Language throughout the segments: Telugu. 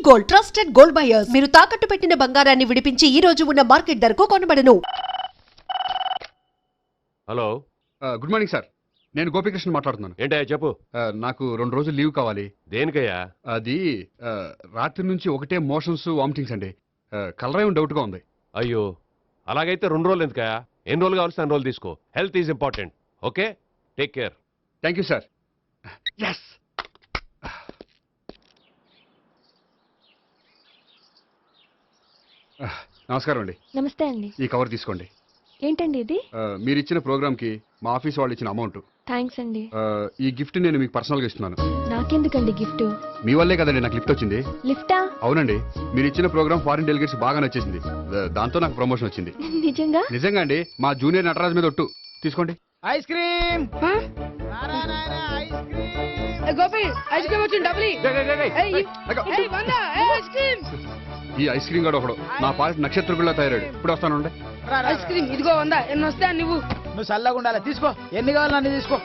Gold trusted gold buyers. మీరు తాకట్టు పెట్టిన బంగారాన్ని విడిపించి ఈ రోజు ఉన్న మార్కెట్ ధరకు కొనబడను. Hello, good morning sir. నేను గోపికృష్ణ మాట్లాడుతున్నాను. ఏంటయ్యా చెప్పు. నాకు 2 రోజులు లీవ్ కావాలి. దేనికయ్యా? అది రాత్రి నుంచి ఒకటే మోషన్స్ వామిటింగ్స్ అండి. కలరేం డౌట్గా ఉంది. అయ్యో, అలాగైతే 2 రోజులు ఎందుకయ్యా? ఎన్ని రోజులు కావాల్సిన 2 రోజులు తీసుకో. Health is important. Okay, take care. Thank you sir. Yes. నమస్కారం అండి. నమస్తే అండి. ఈ కవర్ తీసుకోండి. ఏంటండి ఇది? మీరు ఇచ్చిన ప్రోగ్రామ్కి మా ఆఫీస్ వాళ్ళు ఇచ్చిన అమౌంట్. థ్యాంక్స్ అండి. ఈ గిఫ్ట్ నేను మీకు పర్సనల్గా ఇస్తున్నాను. నాకెందుకండి గిఫ్ట్? మీ వల్లే కదండి నాకు లిఫ్ట్ వచ్చింది. లిఫ్టా? అవునండి, మీరు ఇచ్చిన ప్రోగ్రామ్ ఫారిన్ డెలిగేట్స్ బాగా నచ్చేసింది. దాంతో నాకు ప్రమోషన్ వచ్చింది. నిజంగా? నిజంగా అండి. మా జూనియర్ నటరాజ్ మీద ఒట్టు. తీసుకోండి. Ice cream. Gopi ice cream వచ్చింది. డబ్బులు ఈ ఐస్ క్రీమ్ గడు ఒకడు నా పాలిట నక్షత్రకుల్లా తయారాడు. ఇప్పుడు వస్తాను. ఐస్ క్రీమ్ ఇదిగో 100. ఎన్ని వస్తా నువ్వు చల్లగా ఉండాలి. తీసుకో, ఎన్ని కావాలి అన్ని తీసుకో.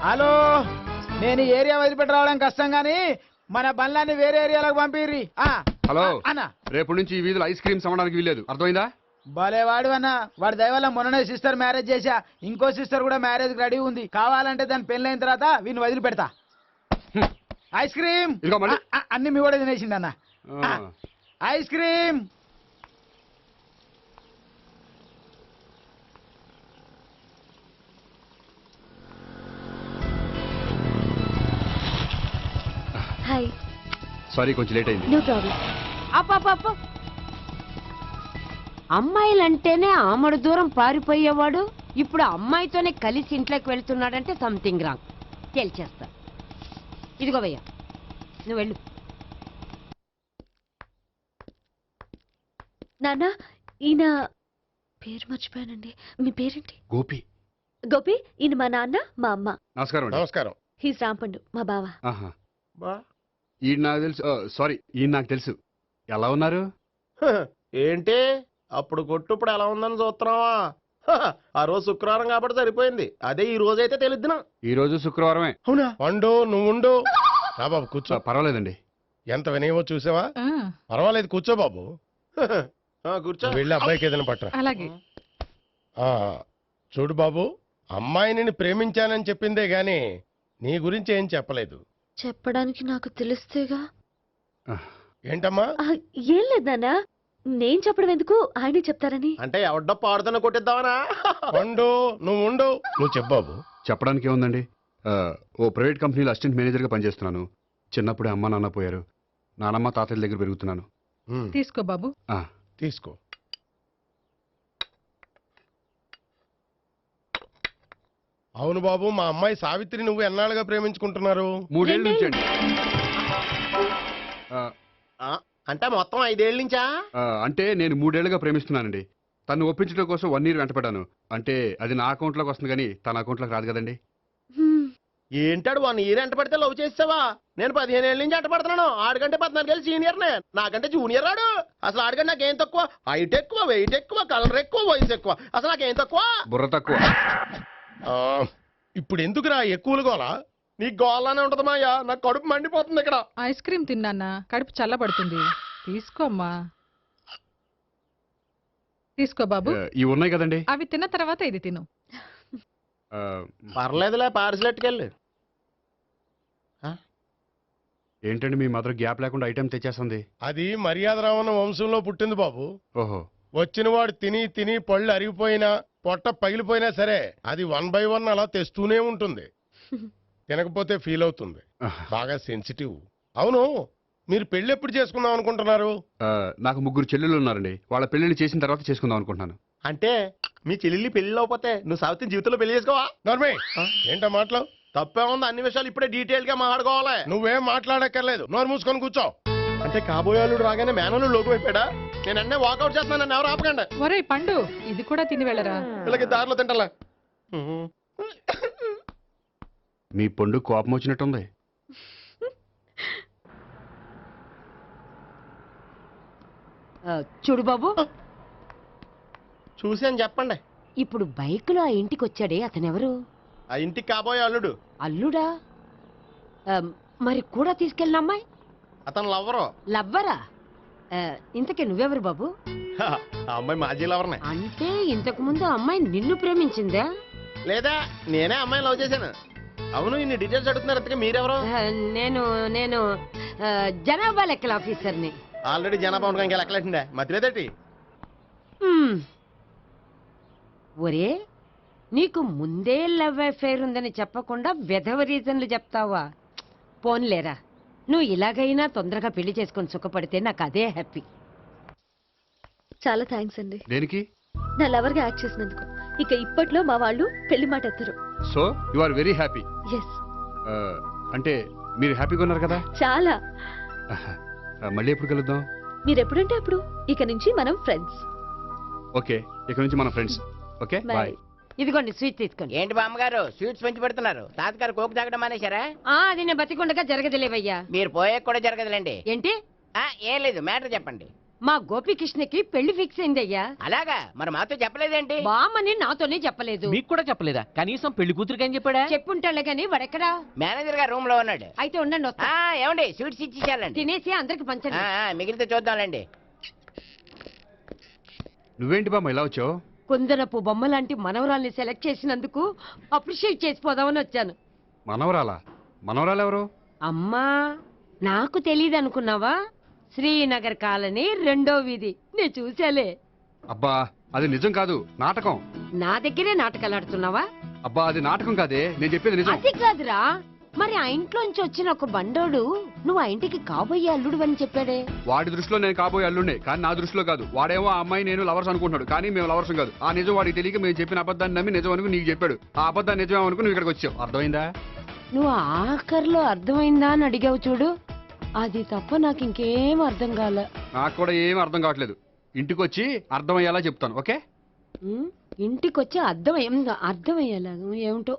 హలో, నేను ఈ ఏరియా వదిలిపెట్టి రావడం కష్టం గానీ మన బండ్లన్నీ వేరే ఏరియాలకు పంపిర్రి. హలో అన్న, రేపు నుంచి ఈ వీధిలో ఐస్ క్రీమ్స్ అమ్మడానికి వీల్లేదు. అర్థమైందా? భలే వాడు అన్న. వాడి దయవల్ల మొన్ననే సిస్టర్ మ్యారేజ్ చేశా. ఇంకో సిస్టర్ కూడా మ్యారేజ్ రెడీ ఉంది. కావాలంటే దాని పెళ్ళైన తర్వాత వీడిని వదిలిపెడతా. ఐస్ క్రీమ్ అన్ని మీ కూడా తినేసిండి అన్న. Ice cream. హాయ్. సారీ, కొంచెం లేట్ అయింది. No problem. అప్ప అమ్మాయిలంటేనే ఆమడు దూరం పారిపోయేవాడు ఇప్పుడు అమ్మాయితోనే కలిసి ఇంట్లోకి వెళ్తున్నాడంటే సంథింగ్ రాంగ్. తేల్చేస్తా. ఇదిగో భయ్యా, నువ్వు వెళ్ళు. నాన్న, ఈయన పేరు మర్చిపోయానండి. మీ పేరేంటి? గోపి. గోపి, ఈయన మా నాన్న, మా అమ్మ. నమస్కారం. నమస్కారం. హీస్ రాంపండు, మా బావ. ఈయన నాకు తెలుసు. సారీ, ఈయన నాకు తెలుసు. ఎలా ఉన్నారు? ఏంటి అప్పుడు కొట్టు ఇప్పుడు ఎలా ఉందని చూస్తున్నావా? ఆ రోజు శుక్రవారం కాబట్టి సరిపోయింది. అదే ఈ రోజు అయితే తెలుద్దునా. ఈ రోజు శుక్రవారమే. అవునా? పండు నువ్వు ఉండు. రా బాబు కూర్చో. పర్వాలేదండి. ఎంత వినయమో చూసావా? పర్వాలేదు, కూర్చో బాబు. కూర్చో. వెళ్ళి అబ్బాయికి ఏదైనా పట్ట. అలాగే. చూడు బాబు, అమ్మాయిని ప్రేమించానని చెప్పిందే గాని నీ గురించి ఏం చెప్పలేదు. చెప్పడానికి నాకు తెలిస్తేగా. ఏంటమ్మా? ఏం లేదు నాన్న, నేను చెప్పడం ఎందుకు, ఆయనే చెప్తారని. అంటే ఎవడ్డో పాడుతున్న కొట్టిద్దామనా? పండు నువ్వు ఉండు. నువ్వు చెప్పు బాబు. చెప్పడానికి ఏముందండి, ఓ ప్రైవేట్ కంపెనీలో అసిస్టెంట్ మేనేజర్గా పనిచేస్తున్నాను. చిన్నప్పుడే అమ్మ నాన్న పోయారు. నానమ్మ తాతయ్య దగ్గర పెరుగుతున్నాను. తీసుకో బాబు. తీసుకో. అవును బాబు, మా అమ్మాయి సావిత్రి నువ్వు ఎన్నాళ్ళుగా ప్రేమించుకుంటున్నారు? 3 ఏళ్ళ నుంచి అండి. అంటే మొత్తం 5 ఏళ్ళ నుంచా? అంటే నేను 3 ఏళ్ళుగా ప్రేమిస్తున్నానండి. తను ఒప్పించడం కోసం 1 year వెంటపడ్డాను. అంటే అది నా అకౌంట్లోకి వస్తుంది కానీ తన అకౌంట్లోకి రాదు కదండి. ఏంటాడు 1 year ఎంట పడితే లవ్ చేసావా? నేను 15 ఏళ్ళ నుంచి ఎంట పడుతున్నాను. ఆడికంటే 14 ఏళ్ళు సీనియర్నే. నాకంటే జూనియర్ రాడు. అసలు ఆడికంటే నాకేం తక్కువ? హైట్ ఎక్కువ, వెయిట్ ఎక్కువ, కలర్ ఎక్కువ, వయసు ఎక్కువ. అసలు నాకేం తక్కువ? బుర్ర తక్కువ. ఇప్పుడు ఎందుకురా ఎక్కువలు గోలా? నీకు గోళ్ళనే ఉంటది మాయా. నాకు కడుపు మండిపోతుంది ఇక్కడ. ఐస్ క్రీమ్ తిన్నా, కడుపు చల్లబడుతుంది. తీసుకోమ్మా. తీసుకో బాబు. ఇవి ఉన్నాయి కదండి, అవి తిన్న తర్వాత ఇది తిను. పర్లేదులే, పార్సిల్ ఎట్టుకెళ్ళి. ఏంటండి మీ మదర్ గ్యాప్ లేకుండా ఐటెం తెచ్చేస్తుంది? అది మర్యాద రావణ వంశంలో పుట్టింది బాబు. ఓహో. వచ్చిన వాడు తిని తిని పళ్ళు అరిగిపోయినా పొట్ట పగిలిపోయినా సరే అది 1 by 1 అలా తెస్తూనే ఉంటుంది. తినకపోతే ఫీల్ అవుతుంది. బాగా సెన్సిటివ్. అవును, మీరు పెళ్లి ఎప్పుడు చేసుకుందాం అనుకుంటున్నారు? నాకు 3 చెల్లెళ్ళు ఉన్నారండి. వాళ్ళ పెళ్లిళ్ళు చేసిన తర్వాత చేసుకుందాం అనుకుంటున్నాను. అంటే మీ చెల్లెల్ని పెళ్లి అవ్వకపోతే నువ్వు సావిత్రి జీవితంలో పెళ్లి చేసుకోవా? నర్మే, ఏంటో మాటలు? తప్పే ఉంది. అన్ని విషయాలు ఇప్పుడే డీటెయిల్ గా మాట్లాడుకోవాలి. నువ్వేం మాట్లాడక్కర్లేదు, నోరు మూసుకొని కూర్చో. అంటే కాబోయేవాళ్ళు రాగానే మేనలు లోకి అయిపోయాడా? నేను అన్నీ వాకౌట్ చేస్తున్నాను. నన్ను ఎవరు ఆపకండి. ఒరే పండు, ఇది కూడా తిని వెళ్ళరా. వీళ్ళకి దారిలో తింటలే. మీ పండు కోపం వచ్చినట్టుంది. చూడు బాబు, చూసి అని చెప్పండి. ఇప్పుడు బైక్ లో ఆ ఇంటికి వచ్చాడే అతనెవరు? ఆ ఇంటికి కాబోయే అల్లుడు. అల్లుడా? మరి కూడా తీసుకెళ్ళిన అమ్మాయి అతను లవ్వరు. లవ్వరా? ఇంతకీ నువ్వెవరు బాబు? ఆ అమ్మాయి మాజీ లవర్నే. అంటే ఇంతకు ముందు అమ్మాయి నిన్ను ప్రేమించిందా? లేదా నేనే అమ్మాయిని లవ్ చేశాను. అవును, ఇన్ని డీటెయిల్స్ అడుగుతున్నారు. ఇంతకీ మీరెవరు? నేను నేను జనాభా లెక్కల ఆఫీసర్ని. ఆల్రెడీ జనాభా ఉండగా ఇంకా లెక్కలేటండే మతిలేదేటి? ఒరే, నీకు ముందే లవ్ అఫైర్ ఉందని చెప్పకుండా వెధవ రీజన్లు చెప్తావా? పోన్లేరా, నువ్వు ఇలాగైనా తొందరగా పెళ్లి చేసుకొని సుఖపడితే నాకు అదే హ్యాపీ. చాలా థ్యాంక్స్ అండి దేనికి? నా లవర్గా యాక్ట్ చేసినందుకు. ఇక ఇప్పట్లో మా వాళ్ళు పెళ్లి మాట ఎత్తరు. So you are very happy. Yes, అంటే మీరు హ్యాపీగా ఉన్నారు కదా? చాలా. మళ్ళీ ఎప్పుడు కలుద్దాం? మీరు ఎప్పుడంటే అప్పుడు. ఇక నుంచి మనం ఫ్రెండ్స్. ఓకే, ఇక నుంచి మన ఫ్రెండ్స్. Okay, bye. ఇదిగోండి స్వీట్ తీసుకోండి. ఏంటి బామ్మగారు స్వీట్స్ పెంచి పెడుతున్నారు? తాతగారు కోక్ తాగడం మానేశారా? అది నేను బతికుండగా జరగదులేవయ్యా. మీరు పోయే కూడా జరగదులేండి. ఏంటి? ఏం లేదు, మ్యాటర్ చెప్పండి. మా గోపికృష్ణకి పెళ్లి ఫిక్స్ అయిందయ్యా. అలాగా? మరి మాతో చెప్పలేదేంటి? బామ్మని నాతోనే చెప్పలేదు. మీకు కూడా చెప్పలేదా? కనీసం పెళ్లి కూతురికి అని చెప్పాడా? చెప్పుంటాళ్లే గాని వాడెక్కడా? మేనేజర్ గారు రూమ్ లో ఉన్నాడు. అయితే ఉండండి, వస్తా. ఏమండి స్వీట్స్ ఇచ్చేసాలండి. తినేసి అందరికి పంచండి. మిగిలితే చూద్దాంలేండి. నువ్వేంటి బామ్మ ఇలా వచ్చావు? కుందనపు బొమ్మ లాంటి మనవరాల్ని సెలెక్ట్ చేసినందుకు అప్రిషియేట్ చేసిపోదామని వచ్చాను. మనవరాలా? మనవరాలు ఎవరు? అమ్మా, నాకు తెలియదు అనుకున్నావా? శ్రీనగర్ కాలనీ 2వ వీధి. నేను చూసాలే. అబ్బా, అది నిజం కాదు, నాటకం. నా దగ్గరే నాటకాలు ఆడుతున్నావా? అబ్బా, అది నాటకం కాదే, నేను చెప్పేది నిజం. అది కాదురా, మరి ఆ ఇంట్లోంచి వచ్చిన ఒక బండోడు నువ్వు ఆ ఇంటికి కాబోయే అల్లుడు అని చెప్పాడే. వాడి దృష్టిలో నేను కాబోయే అల్లుండే, కానీ నా దృష్టిలో కాదు. వాడేమో ఆ అమ్మాయి నేను లవర్స్ అనుకుంటున్నాడు, కానీ మేము లవర్స్ కాదు. ఆ నిజం వాడికి తెలియక మేము చెప్పిన అబద్ధాన్ని నమ్మి నిజం అనుకుని నీకు చెప్పాడు. ఆ అబద్ధాన్ని నిజం అనుకుని నువ్వు ఇక్కడికి వచ్చావు. అర్థమైందా? నువ్వు ఆఖర్లో అర్థమైందా అని అడిగావు చూడు, అది తప్ప నాకు ఇంకేం అర్థం కాల. నాకు కూడా ఏం అర్థం కావట్లేదు. ఇంటికి వచ్చి అర్థమయ్యేలా చెప్తాను, ఓకే? ఇంటికొచ్చి అర్థమయ్యేలా ఏమిటో.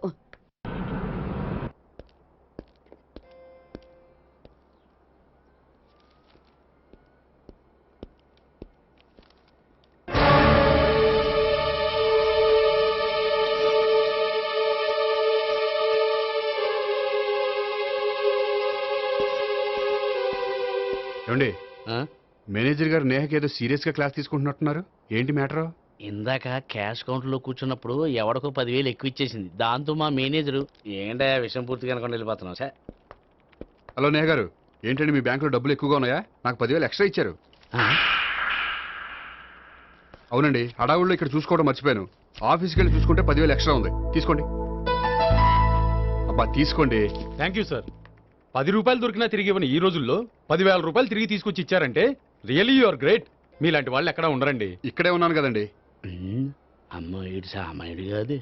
ఏమండి, మేనేజర్ గారు నేహకి ఏదో సీరియస్ గా క్లాస్ తీసుకుంటున్నట్టున్నారు. ఏంటి మ్యాటర్? ఇందాక క్యాష్ కౌంటర్ లో కూర్చున్నప్పుడు ఎవడికో 10,000 ఎక్కువ ఇచ్చేసింది. దాంతో మా మేనేజరు ఏంటా విషయం పూర్తిగా అనుకోండి వెళ్ళిపోతున్నాం సార్. హలో నేహ గారు, ఏంటండి మీ బ్యాంకులో డబ్బులు ఎక్కువగా ఉన్నాయా? నాకు 10,000 ఎక్స్ట్రా ఇచ్చారు. అవునండి, హడావుల్లో ఇక్కడ చూసుకోవడం మర్చిపోయాను. ఆఫీస్కి వెళ్ళి చూసుకుంటే 10,000 ఎక్స్ట్రా ఉంది. తీసుకోండి. అబ్బా తీసుకోండి. Thank you sir. 10 రూపాయలు దొరికినా తిరిగి ఇవ్వని ఈ రోజుల్లో 10,000 రూపాయలు తిరిగి తీసుకొచ్చి ఇచ్చారంటే రియలీ యు ఆర్ గ్రేట్. మీలాంటి వాళ్ళు ఎక్కడా ఉండరండి. ఇక్కడే ఉన్నాను కదండి. అమ్మాయిడు సామాయుడు కాదు.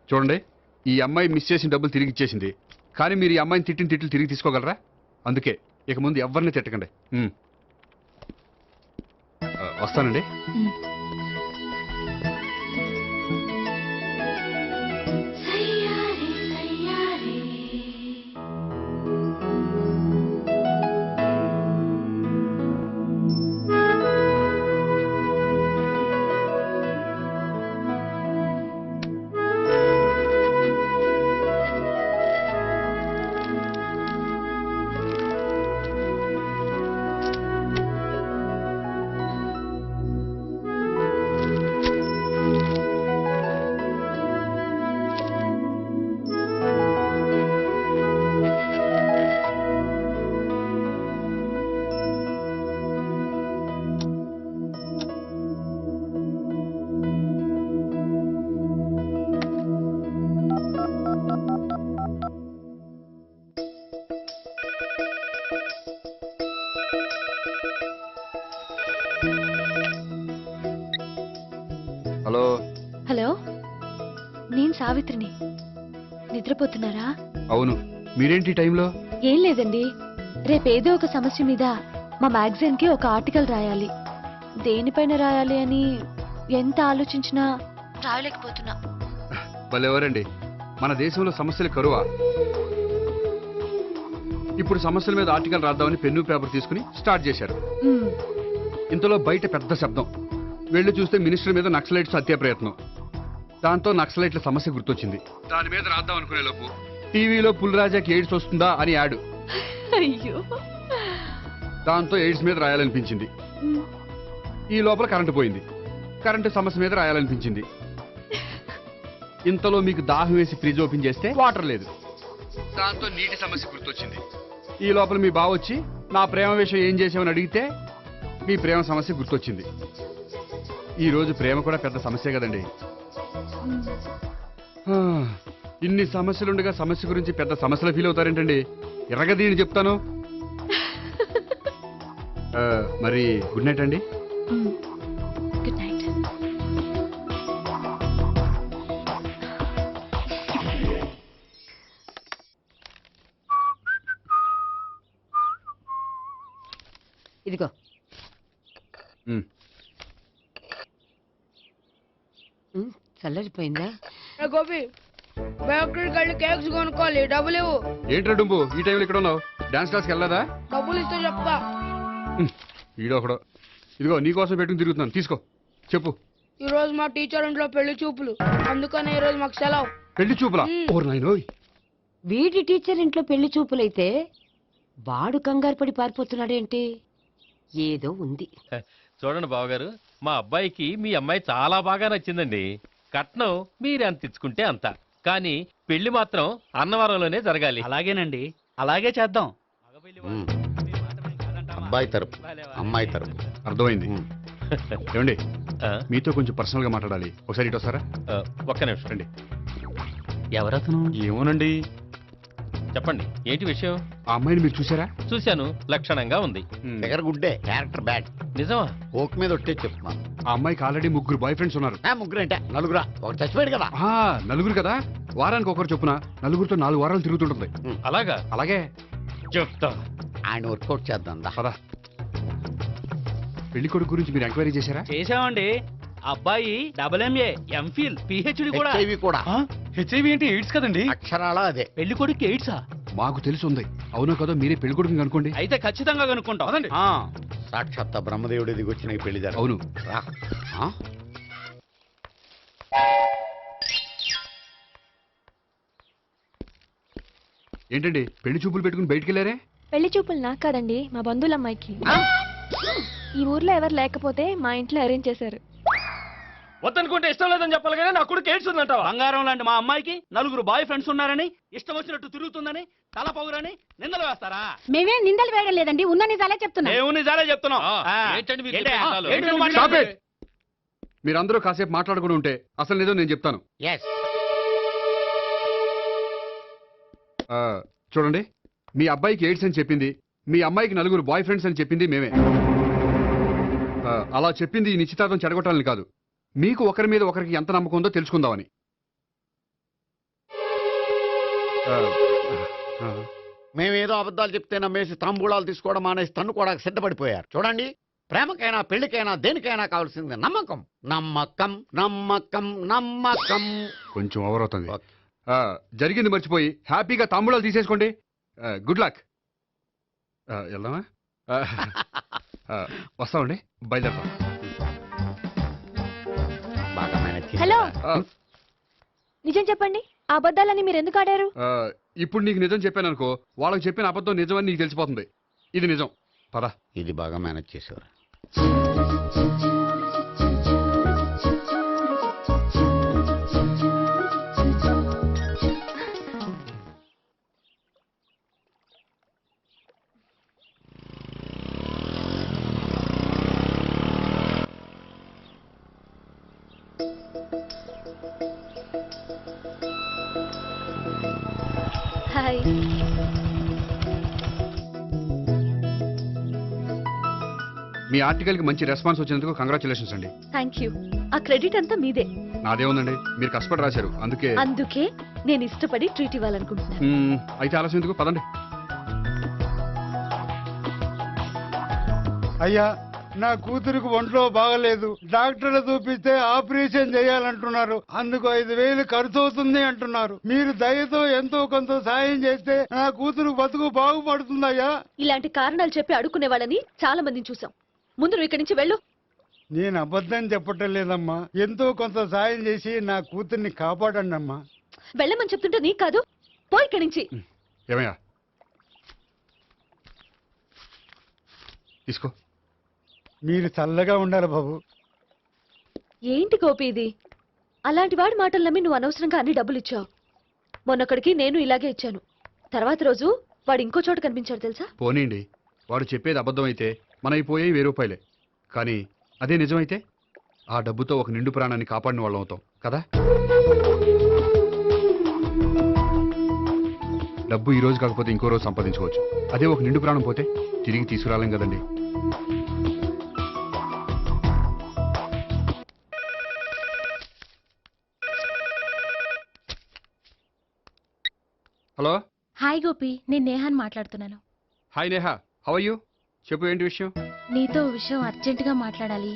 చూడండి, ఈ అమ్మాయి మిస్ చేసిన డబ్బులు తిరిగి ఇచ్చేసింది, కానీ మీరు ఈ అమ్మాయిని తిట్టిన తిట్లు తిరిగి తీసుకోగలరా? అందుకే ఇక ముందు ఎవరిని తిట్టకండి. వస్తానండి. హలో. హలో, నేను సావిత్రిని. నిద్రపోతున్నారా? అవును, మీరేంటి ఈ టైంలో? ఏం లేదండి, రేపేదో ఒక సమస్య మీద మా మ్యాగజైన్ కి ఒక ఆర్టికల్ రాయాలి. దేనిపైన రాయాలి అని ఎంత ఆలోచించినా రాయలేకపోతున్నా. వాళ్ళెవరండి, మన దేశంలో సమస్యలు కరువా? ఇప్పుడు సమస్యల మీద ఆర్టికల్ రాద్దామని పెన్ను పేపర్ తీసుకుని స్టార్ట్ చేశారు. ఇంతలో బయట పెద్ద శబ్దం. వెళ్ళి చూస్తే మినిస్టర్ మీద నక్సలైట్స్ హత్యా ప్రయత్నం. దాంతో నక్సలైట్ల సమస్య గుర్తొచ్చింది. దాని మీద రాద్దాం అనుకునే లోపు టీవీలో పుల్రాజాకి ఎయిడ్స్ వస్తుందా అని యాడ్. అయ్యో. దాంతో ఎయిడ్స్ మీద రాయాలనిపించింది. ఈ లోపల కరెంటు పోయింది. కరెంటు సమస్య మీద రాయాలనిపించింది. ఇంతలో మీకు దాహం వేసి ఫ్రిడ్జ్ ఓపెన్ చేస్తే వాటర్ లేదు. దాంతో నీటి సమస్య గుర్తొచ్చింది. ఈ లోపల మీ బావ వచ్చి నా ప్రేమ విషయం ఏం చేసామని అడిగితే మీ ప్రేమ సమస్య గుర్తొచ్చింది. ఈ రోజు ప్రేమ కూడా పెద్ద సమస్య కదండి. ఇన్ని సమస్యలుండగా సమస్య గురించి పెద్ద సమస్యలు ఫీల్ అవుతారేంటండి? ఎరగదీని చెప్తాను. మరి గుడ్ నైట్ అండి. Good night. ఇదిగో చల్లరిపోయిందా? గోపి బేకరీకి వెళ్ళి కేక్స్ కొనుక్కోవాలి, డబ్బులు ఇవ్వు. ఏంట్రా డుంబు ఈ టైంలో ఇక్కడ ఉన్నావు? డాన్స్ క్లాస్కి వెళ్ళదా? డబ్బులు ఇస్తే చెప్తా. ఈడొకడు. ఇదిగో నీకోసం పెట్టుకుని తిరుగుతున్నాను, తీసుకో. చెప్పు. ఈ రోజు మా టీచర్ ఇంట్లో పెళ్లి చూపులు, అందుకనే ఈ రోజు మాకు సెలవు. పెళ్లి చూపులా? ఓర్ నాయనోయ్. వీడి టీచర్ ఇంట్లో పెళ్లి చూపులైతే వాడు కంగారు పడి పారిపోతున్నాడేంటి? ఏదో ఉంది. చూడండి బావగారు, మా అబ్బాయికి మీ అమ్మాయి చాలా బాగా నచ్చిందండి. కట్నం మీరు ఎంత ఇచ్చుకుంటే అంత, కానీ పెళ్లి మాత్రం అన్నవరంలోనే జరగాలి. అలాగేనండి, అలాగే చేద్దాం. అబ్బాయి తరపు అమ్మాయి తరపు. అర్థమైంది. ఏమండి మీతో కొంచెం పర్సనల్ గా మాట్లాడాలి, ఒకసారి ఇటు వస్తారా? ఒక్క నిమిషం రండి. ఎవరతను? ఏమోనండి. చెప్పండి, ఏంటి విషయం? ఆ అమ్మాయిని మీరు చూసారా? చూశాను, లక్షణంగా ఉంది. దగ్గర గుడ్డే, క్యారెక్టర్ బ్యాడ్. నిజమా? ఓక్ మీద ఒట్టే చెప్తున్నాను. ఆ అమ్మాయికి ఆల్రెడీ 3 బాయ్ ఫ్రెండ్స్ ఉన్నారు. ముగ్గురు అంటే నలుగురా? ఒకటి చచ్చిపోయాడు కదా. నలుగురు కదా, వారానికి ఒకరు చొప్పున నలుగురితో 4 వారాలు తిరుగుతుంటుంది. అలాగా? అలాగే చెప్తా. ఆయన వర్కౌట్ చేద్దాం. పదా. పెళ్లి కొడుకు గురించి మీరు ఎంక్వైరీ చేశారా? చేసామండి. అబ్బాయి MA, MPhil, PhD కూడా. హెచ్ఐవి కూడా. హెచ్ఐవి ఏంటి? ఎయిడ్స్ కదండి. అక్షరాలా అదే. పెళ్లి కొడుకు ఎయిడ్సా? మాకు తెలుసుంది. అవునో కదా, మీరే పెళ్లి కొడుకుని అనుకోండి. అయితే ఖచ్చితంగా కనుక్కుంటాం. సాక్షాత్ బ్రహ్మదేవుడి దిగి వచ్చిన ఈ పెళ్లి జరగదు. అవును. ఏంటండి పెళ్లి చూపులు పెట్టుకుని బయటికి వెళ్ళారే? పెళ్లి చూపులు నాకు కాదండి, మా బంధువుల అమ్మాయికి. ఈ ఊర్లో ఎవరు లేకపోతే మా ఇంట్లో అరేంజ్ చేశారు. వద్దనుకుంటే ఇష్టం లేదని చెప్పాలి కానీ నా కొడుకు ఎయిడ్స్ ఉందంటావా? బంగారం లాంటి మా అమ్మాయికి 4 బాయ్ ఫ్రెండ్స్ ఉన్నారని, ఇష్టం వచ్చినట్టు తిరుగుతుందని, తల పౌరని నిందలు వేస్తారా? మేమేం నిందలు వేయడం లేదండి, ఉన్న నిజాలే చెప్తున్నా. మేము నిజాలే చెప్తున్నాం. ఏంటండి మీరు ఏంటి? చెప్పే నిజాలు? ఏంటి నువ్వు మాట్లాడేది? మీరందరూ కాసేపు మాట్లాడుకుని ఉంటే అసలు లేదో నేను చెప్తాను. చూడండి, మీ అబ్బాయికి ఎయిడ్స్ అని చెప్పింది, మీ అమ్మాయికి 4 బాయ్ ఫ్రెండ్స్ అని చెప్పింది మేమే. అలా చెప్పింది ఈ నిశ్చితార్థం చెడగొట్టాలని కాదు, మీకు ఒకరి మీద ఒకరికి ఎంత నమ్మకం ఉందో తెలుసుకుందామని. మేమేదో అబద్ధాలు చెప్తే నమ్మేసి తాంబూలాలు తీసుకోవడం మానేసి తన్ను కూడా సిద్ధపడిపోయారు. చూడండి, ప్రేమకైనా పెళ్లికైనా దేనికైనా కావాల్సింది నమ్మకం. నమ్మకం నమ్మకం నమ్మకం. కొంచెం ఓవర్ అవుతుంది. జరిగింది మర్చిపోయి హ్యాపీగా తాంబూలాలు తీసేసుకోండి. Good luck. వెళ్దామా? వస్తామండి, బయలుదేరతాం. హలో, నిజం చెప్పండి, ఆ అబద్ధాలని మీరు ఎందుకు ఆడారు? ఇప్పుడు నీకు నిజం చెప్పాను అనుకో, వాళ్ళకి చెప్పిన అబద్ధం నిజమని నీకు తెలిసిపోతుంది. ఇది నిజం. పద. ఇది బాగా మేనేజ్ చేసేవారు. హాయ్. మీ ఆర్టికల్ కి మంచి రెస్పాన్స్ వచ్చినందుకు కంగ్రాచులేషన్స్ అండి. Thank you. ఆ క్రెడిట్ అంతా మీదే. నాదేముందండి, మీరు కష్టపడి రాశారు, అందుకే. అందుకే నేను ఇష్టపడి ట్రీట్ ఇవ్వాలనుకుంటున్నాను. అయితే ఆలస్యం ఎందుకు, పదండి. అయ్యా, నా కూతురికి ఒంట్లో బాగలేదు, డాక్టర్లు చూపిస్తే ఆపరేషన్ చేయాలంటున్నారు, అందుకు 5,000 ఖర్చు అవుతుంది అంటున్నారు. మీరు దయతో ఎంతో కొంత సాయం చేస్తే నా కూతురు బతుకు బాగుపడుతుందయ్యా. ఇలాంటి కారణాలు చెప్పి అడుక్కునే వాళ్ళని చాలా మందిని చూసాం. ముందు నువ్వు ఇక్కడి నుంచి వెళ్ళు. నేను అబద్ధం చెప్పటం లేదమ్మా, ఎంతో కొంత సాయం చేసి నా కూతుర్ని కాపాడండి అమ్మా. వెళ్ళమని చెప్తుంటే నీకు కాదు, పో ఇక్కడి నుంచి. ఏమయ్యా తీసుకో. మీరు చల్లగా ఉండాలి బాబు. ఏంటి గోపి ఇది? అలాంటి వాడి మాటలు నమ్మి నువ్వు అనవసరంగా అన్ని డబ్బులు ఇచ్చావు. మొన్నొక్కడికి నేను ఇలాగే ఇచ్చాను. తర్వాత రోజు వాడు ఇంకో చోట కనిపించాడు తెలుసా? పోనీండి, వాడు చెప్పేది అబద్ధం అయితే మన అయిపోయాయి 1000 రూపాయలే. కానీ అదే నిజమైతే ఆ డబ్బుతో ఒక నిండు ప్రాణాన్ని కాపాడిన వాళ్ళం అవుతాం కదా. డబ్బు ఈ రోజు కాకపోతే ఇంకో రోజు సంపాదించుకోవచ్చు. అదే ఒక నిండు ప్రాణం పోతే తిరిగి తీసుకురాలేం కదండి. హలో. హాయ్ గోపి, నేను నేహాన్ మాట్లాడుతున్నాను. Hi Neha, how are you? చెప్పు, ఏంటి విషయం? నీతో ఓ విషయం అర్జెంటుగా మాట్లాడాలి.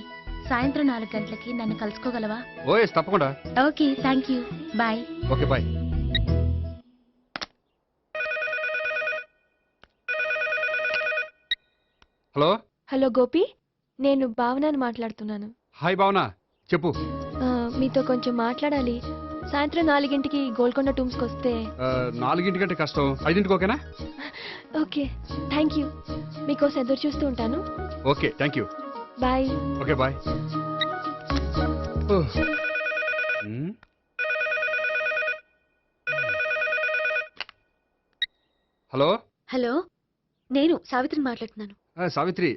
సాయంత్రం 4 గంటలకి నన్ను కలుసుకోగలవా? ఓఎస్, తప్పకుండా. Okay, thank you, bye. Okay, bye. Hello. Hello Gopi, నేను భావనని మాట్లాడుతున్నాను. హాయ్ భావన, చెప్పు. మీతో కొంచెం మాట్లాడాలి. సాయంత్రం 4 గోల్కొండ టూమ్స్కి వస్తే. 4 కంటే కష్టం, 5 ఓకేనా? Okay, thank you. మీకోసం ఎదురు చూస్తూ ఉంటాను. Okay, thank you. Bye. Okay, bye. Hello. Hello, నేను సావిత్రిని మాట్లాడుతున్నాను. సావిత్రి,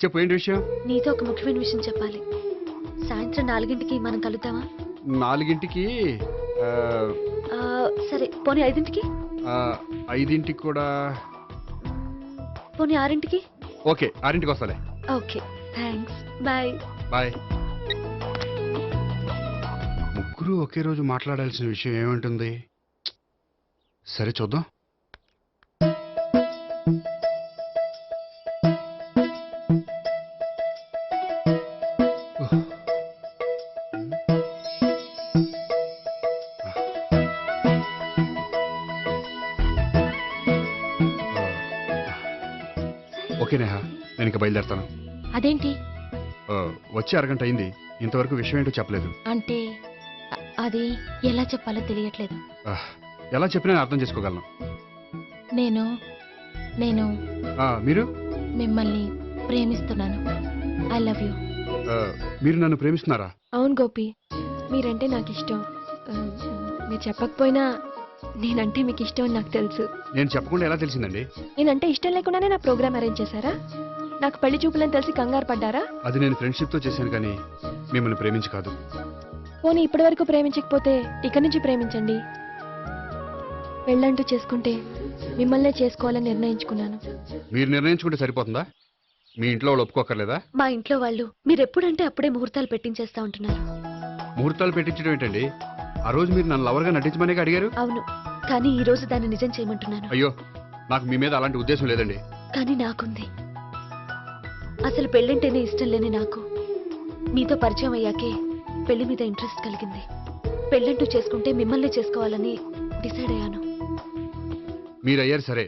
చెప్పు, ఏంటి విషయం? నీతో ఒక ముఖ్యమైన విషయం చెప్పాలి. సాయంత్రం 4 మనం కలుద్దామా? 4 సరే, పోనీ 5. 5 కూడా. పోనీ 6. ఓకే, 6 వస్తాలే. Okay, thanks, bye. బాయ్. ముగ్గురు ఒకే రోజు మాట్లాడాల్సిన విషయం ఏముంటుంది? సరే, చూద్దాం. ఓకే నేహా, నేను ఇక బయలుదేరుతాను. అదేంటి? వచ్చి అరగంట అయింది, ఇంతవరకు విషయం ఏంటో చెప్పలేదు. అంటే అది ఎలా చెప్పాలో తెలియట్లేదు. ఎలా చెప్పినా నేను అర్థం చేసుకోగలను. నేను నేను మీరు? మిమ్మల్ని ప్రేమిస్తున్నాను. I love you. మీరు నన్ను ప్రేమిస్తున్నారా? అవును గోపి, మీరంటే నాకు ఇష్టం. మీరు చెప్పకపోయినా నేనంటే మీకు ఇష్టం అని నాకు తెలుసు. నేను చెప్పకుండా ఎలా తెలిసిందండి? నేనంటే ఇష్టం లేకుండానే నా ప్రోగ్రామ్ అరేంజ్ చేశారా? నాకు పెళ్లి చూపులని తెలిసి కంగారు పడ్డారా? అది నేను ఫ్రెండ్షిప్ తో చేశాను, కానీ మిమ్మల్ని ప్రేమించి కాదు. పోనీ ఇప్పటి వరకు ప్రేమించకపోతే ఇక నుంచి ప్రేమించండి. పెళ్ళంటూ చేసుకుంటే మిమ్మల్నే చేసుకోవాలని నిర్ణయించుకున్నాను. మీరు నిర్ణయించుకుంటే సరిపోతుందా? మీ ఇంట్లో వాళ్ళు ఒప్పుకోకర్లేదా? మా ఇంట్లో వాళ్ళు మీరు ఎప్పుడంటే అప్పుడే ముహూర్తాలు పెట్టించేస్తా ఉంటున్నారు. ముహూర్తాలు పెట్టించడం ఏంటండి? ఆ రోజు మీరు నన్ను లవర్గా నటించమనే అడిగారు. అవును, కానీ ఈ రోజు దాన్ని నిజం చేయమంటున్నాను. అయ్యో, నాకు మీ మీద అలాంటి ఉద్దేశం లేదండి. కానీ నాకుంది. అసలు పెళ్ళంటేనే ఇష్టం లేని నాకు మీతో పరిచయం అయ్యాకే పెళ్లి మీద ఇంట్రెస్ట్ కలిగింది. పెళ్ళంటూ చేసుకుంటే మిమ్మల్ని చేసుకోవాలని డిసైడ్ అయ్యాను. మీరు అయ్యారు సరే,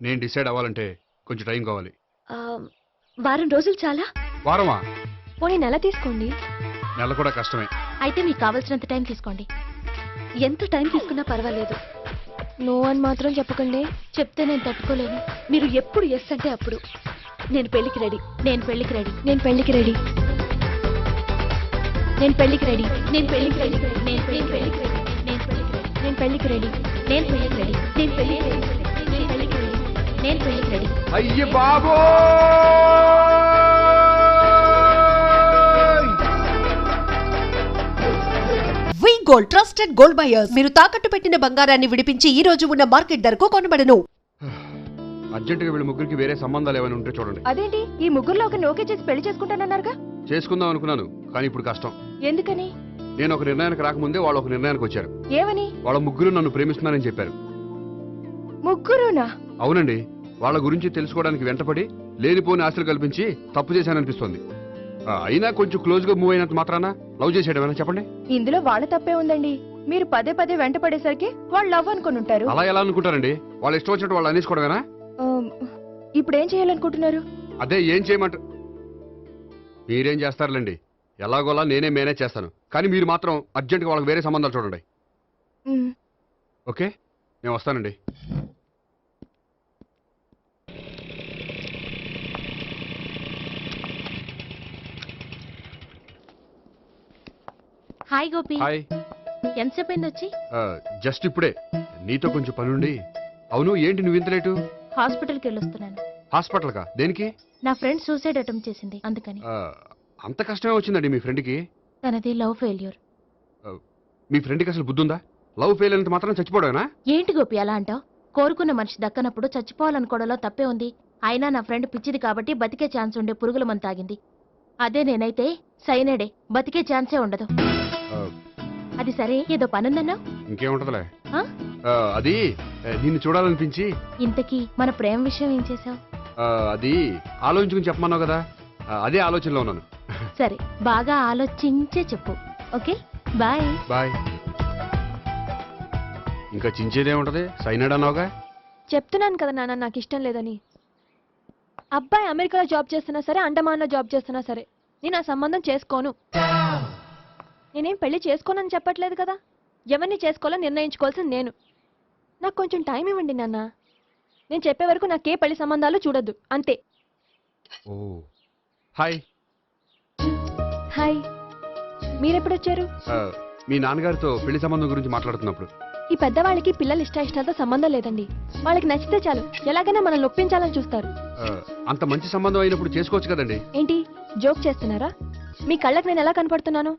నేను డిసైడ్ అవ్వాలంటే కొంచెం టైం కావాలి. వారం రోజులు చాలా? వారమా? పోనీ నెల తీసుకోండి. నెల కూడా కష్టమే. అయితే మీకు కావాల్సినంత టైం తీసుకోండి. ఎంత టైం తీసుకున్నా పర్వాలేదు. నో అని మాత్రం చెప్పకండి. చెప్తే నేను తట్టుకోలేను. మీరు ఎప్పుడు ఎస్ అంటే అప్పుడు. నేను పెళ్లికి రెడీ. నేను పెళ్లికి రెడీ. నేను పెళ్లికి రెడీ. నేను పెళ్లికి రెడీ. నేను పెళ్లికి రెడీ. నేను పెళ్లికి రెడీ. నేను పెళ్లికి రెడీ. నేను పెళ్లికి రెడీ. నేను పెళ్లికి రెడీ. నేను పెళ్లికి రెడీ. నేను పెళ్లికి రెడీ. అయ్య బాబో! వి గోల్డ్, ట్రస్టెడ్ గోల్డ్ బయర్స్. మీరు తాకట్టు పెట్టిన బంగారాన్ని విడిపించి ఈ రోజు ఉన్న మార్కెట్ ధరకు కొనబడను. అర్జెంటుగా వీళ్ళ ముగ్గురికి వేరే సంబంధాలు ఏమైనా ఉంటే చూడండి. అదేంటి, ఈ ముగ్గురులో ఒక ఓకే చేసి పెళ్లి చేసుకుంటానన్నారుగా? చేసుకుందాం అనుకున్నాను, కానీ ఇప్పుడు కష్టం. ఎందుకని? నేను ఒక నిర్ణయానికి రాకముందే వాళ్ళు ఒక నిర్ణయానికి వచ్చారు. ఏమని? వాళ్ళ ముగ్గురు నన్ను ప్రేమిస్తున్నారని చెప్పారు. ముగ్గురునా? అవునండి. వాళ్ళ గురించి తెలుసుకోవడానికి వెంటపడి లేనిపోని ఆశలు కల్పించి తప్పు చేశాననిపిస్తోంది. అయినా కొంచెం క్లోజ్ గా మూవ్ అయినంత మాత్రాన లవ్ చేసేయడమేనా చెప్పండి? ఇందులో వాళ్ళ తప్పే ఉందండి. మీరు పదే పదే వెంట పడేసరికి వాళ్ళు లవ్ అనుకుని ఉంటారు. అలా ఎలా అనుకుంటారండి? వాళ్ళు ఇష్టం వచ్చినట్టు వాళ్ళు అనేసుకోవడమేనా? ఇప్పుడు ఏం చేయాలనుకుంటున్నారు? అదే ఏం చేయమంటారు? మీరేం చేస్తారులేండి, ఎలాగోలా నేనే మేనేజ్ చేస్తాను. కానీ మీరు మాత్రం అర్జెంట్గా వాళ్ళకి వేరే సంబంధాలు చూడండి. ఓకే, నేను వస్తానండి. హాయ్ గోపి. హాయ్. ఎంతసేపు అయింది వచ్చి? జస్ట్ ఇప్పుడే. నీతో కొంచెం పనుండి. అవును, ఏంటి నువ్వు ఇంత లేటు? హాస్పిటల్కి వెళ్ళొస్తున్నాను. హాస్పిటల్కా? దేనికి? నా ఫ్రెండ్ సూసైడ్ అటెంప్ట్ చేసింది, అందుకని. అంత కష్టమే వచ్చిందండి మీ ఫ్రెండ్కి? తనది లవ్ ఫెయిల్యూర్. మీ ఫ్రెండ్కి అసలు బుద్ధి ఉందా? లవ్ ఫెయిల్ అయినంత మాత్రం చచ్చిపోవడమేనా? ఏంటి గోపి అలా అంటావు? కోరుకున్న మనిషి దక్కనప్పుడు చచ్చిపోవాలనుకోవడంలో తప్పే ఉంది. అయినా నా ఫ్రెండ్ పిచ్చిది కాబట్టి బతికే ఛాన్స్ ఉండే పురుగుల మందు తాగింది. అదే నేనైతే సైనడే, బతికే ఛాన్సే ఉండదు. అది సరే, ఏదో పనుందన్నా? ఇంకేముంటదిలే. అది నిన్ను చూడాలనిపించి. ఇంతకీ మన ప్రేమ విషయం ఏం చేసావు? అది ఆలోచించుకుని చెప్పమన్నావు కదా, అదే ఆలోచనలో ఉన్నాను. సరే, బాగా ఆలోచించే చెప్పు. Okay, bye. బాయ్. ఇంకా చించేదే ఉంటది, సైనాడ్ అన్నావుగా. చెప్తున్నాను కదా నాన్న, నాకు ఇష్టం లేదని. అబ్బాయి అమెరికాలో జాబ్ చేస్తున్నా సరే, అండమాన్లో జాబ్ చేస్తున్నా సరే, నేను ఆ సంబంధం చేసుకోను. నేనేం పెళ్లి చేసుకోనని చెప్పట్లేదు కదా. ఎవరిని చేసుకోవాలో నిర్ణయించుకోవాల్సింది నేను. నాకు కొంచెం టైం ఇవ్వండి నాన్న. నేను చెప్పే వరకు నాకే పెళ్లి సంబంధాలు చూడొద్దు, అంతే. ఓ హాయ్. హాయ్, మీరెప్పుడు వచ్చారు? మీ నాన్నగారితో పెళ్లి సంబంధం గురించి మాట్లాడుతున్నప్పుడు. ఈ పెద్దవాళ్ళకి పిల్లల ఇష్టాలతో సంబంధం లేదండి. వాళ్ళకి నచ్చితే చాలు, ఎలాగైనా మనల్ని ఒప్పించాలని చూస్తారు. అంత మంచి సంబంధం అయినప్పుడు చేసుకోవచ్చు కదండి. ఏంటి జోక్ చేస్తున్నారా? మీ కళ్ళకి నేను ఎలా కనపడుతున్నాను?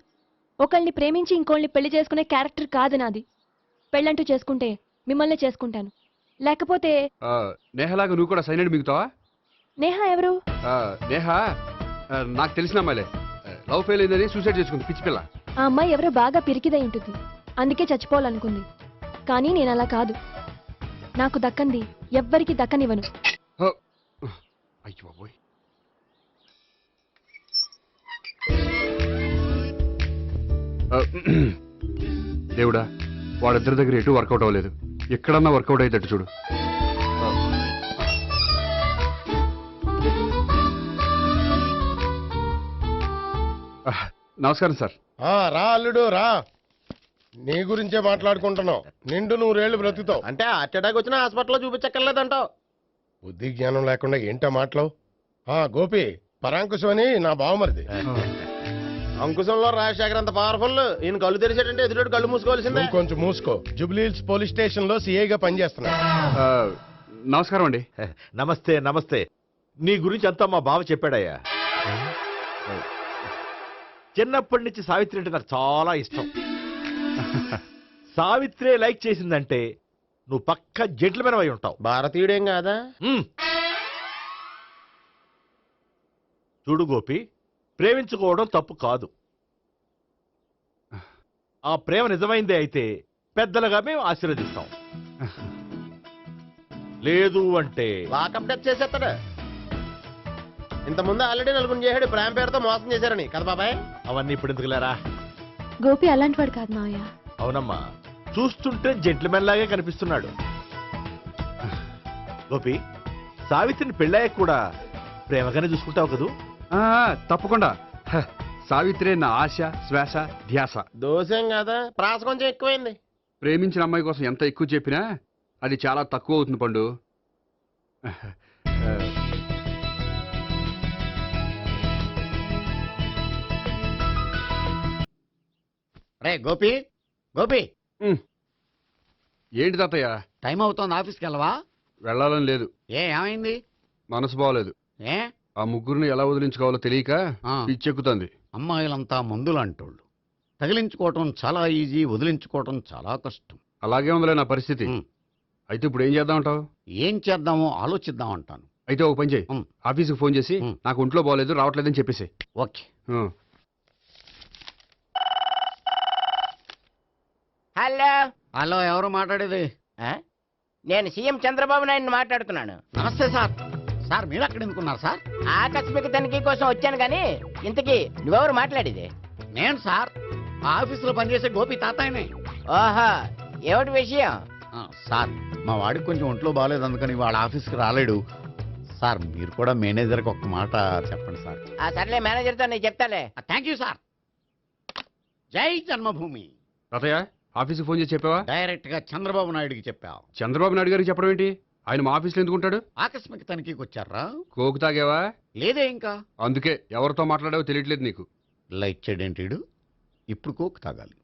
ఒకళ్ళని ప్రేమించి ఇంకోళ్ళని పెళ్లి చేసుకునే క్యారెక్టర్ కాదు నాది. పెళ్ళంటూ చేసుకుంటే మిమ్మల్ని చేసుకుంటాను, లేకపోతే. నేహలాగా నువ్వు కూడా సైనడ్ మిగుతావా? నేహ ఎవరు? నేహ నాకు తెలిసిన అమ్మాయిలే. లవ్ ఫెయిల్ అయిందని సూసైడ్ చేసుకుంది, పిచ్చి పిల్ల. ఆ అమ్మాయి ఎవరో బాగా పిరికిదై ఉంటుంది, అందుకే చచ్చిపోవాలనుకుంది. కానీ నేను అలా కాదు. నాకు దక్కంది ఎవ్వరికి దక్కనివ్వను. అయ్యో బాబోయ్. దేవుడా, వాళ్ళిద్దరి దగ్గర ఎటు వర్కౌట్ అవ్వలేదు. ఎక్కడన్నా వర్కౌట్ అయ్యేటట్టు చూడు. నమస్కారం సార్. రా అల్లుడు రా. నీ గురించే మాట్లాడుకుంటున్నావు. నిండు 100 బ్రతుకుతావు అంటే హార్ట్ అటాక్ వచ్చిన హాస్పిటల్లో చూపించక్కర్లేదంటావు. బుద్ధి జ్ఞానం లేకుండా ఏంటో మాటలు. గోపి, పరాంకుశం అని నా బావమరిది. అంకుశంలో రాజశేఖర్ అంత పవర్ఫుల్. ఈయన కళ్ళు తెరిచాడంటే ఎదురు కళ్ళు మూసుకోవాల్సిందే. నువ్వు కొంచెం మూసుకో. జూబ్లీహిల్స్ పోలీస్ స్టేషన్ లో సిఐగా పనిచేస్తున్నా. నమస్కారం అండి. నమస్తే నమస్తే. నీ గురించి అంతా మా బావ చెప్పాడయ్యా. చిన్నప్పటి నుంచి సావిత్రి అంటే నాకు చాలా ఇష్టం. సావిత్రే లైక్ చేసిందంటే నువ్వు పక్క జెంట్లమెన్ అయి ఉంటావు. భారతీయుడేం కాదా? చూడు గోపి, ప్రేమించుకోవడం తప్పు కాదు. ఆ ప్రేమ నిజమైందే అయితే పెద్దలుగా మేము ఆశీర్వదిస్తాం. లేదు అంటే వాకప్ డెత్ చేసేస్తాడు. ఇంతకుముందు ఆల్రెడీ నలుగురు చేశాడు ప్రేమ పేరుతో మోసం చేశారని కదా బాబాయ్. అవన్నీ ఇప్పుడు ఎందుకులేరా. గోపి అలాంటి వాడు కాదు మావయ్య. అవునమ్మా, చూస్తుంటే జెంట్లమెన్ లాగే కనిపిస్తున్నాడు. గోపి, సావిత్రిని పెళ్ళాక కూడా ప్రేమగానే చూసుకుంటావు కదూ? తప్పకుండా. సావిత్రే నా ఆశ, శ్వాస, ధ్యాస. దోషం కదా, ప్రాస కొంచెం ఎక్కువైంది. ప్రేమించిన అమ్మాయి కోసం ఎంత ఎక్కువ చెప్పినా అది చాలా తక్కువ అవుతుంది పండు. రే గోపి, గోపి. ఏంటి తాతయ్య? టైం అవుతోంది, ఆఫీస్కి వెళ్ళవా? వెళ్ళాలని లేదు. ఏమైంది? మనసు బాగోలేదు. ఆ ముగ్గురిని ఎలా వదిలించుకోవాలో తెలియక పిచ్చెక్కుతుంది. అమ్మాయిలంతా మందులాంటోళ్ళు. తగిలించుకోవటం చాలా ఈజీ, వదిలించుకోవటం చాలా కష్టం. అలాగే ఉందిలే నా పరిస్థితి. అయితే ఇప్పుడు ఏం చేద్దామంటావు? ఏం చేద్దామో ఆలోచిద్దాం అంటాను. అయితే ఒక పని చేయి, ఆఫీస్కి ఫోన్ చేసి నాకు ఒంట్లో బాగోలేదు, రావట్లేదని చెప్పేసి. ఓకే. హలో. హలో, ఎవరు మాట్లాడేది? నేను సీఎం చంద్రబాబు నాయుడు మాట్లాడుతున్నాను. నమస్తే సార్. సార్ మీరు అక్కడ ఎందుకున్నారు సార్? ఆకస్మిక తనిఖీ కోసం వచ్చాను కానీ ఇంతకీ నువ్వెవరు మాట్లాడేది? నేను సార్, ఆఫీసులో పనిచేసే గోపి తాతాయనే. ఓహో, ఏమిటి విషయం? సార్, మా వాడికి కొంచెం ఒంట్లో బాగాలేదు, అందుకని వాళ్ళ ఆఫీస్కి రాలేడు. సార్, మీరు కూడా మేనేజర్కి ఒక్క మాట చెప్పండి సార్. సర్లే, మేనేజర్తో నేను చెప్తాలే. Thank you sir. జై జన్మభూమి. తాతయ్య, ఆఫీస్కి ఫోన్ చేసి చెప్పావా? డైరెక్ట్ గా చంద్రబాబు నాయుడుకి చెప్పావు. చంద్రబాబు నాయుడు గారికి చెప్పడం ఏంటి? ఆయన మా ఆఫీస్లో ఎందుకుంటాడు? ఆకస్మిక తనిఖీకి వచ్చారా? కోకు తాగావా? లేదే ఇంకా. అందుకే ఎవరితో మాట్లాడావో తెలియట్లేదు నీకు. లైట్ చేయడేంటిడు? ఇప్పుడు కోక్ తాగాలి.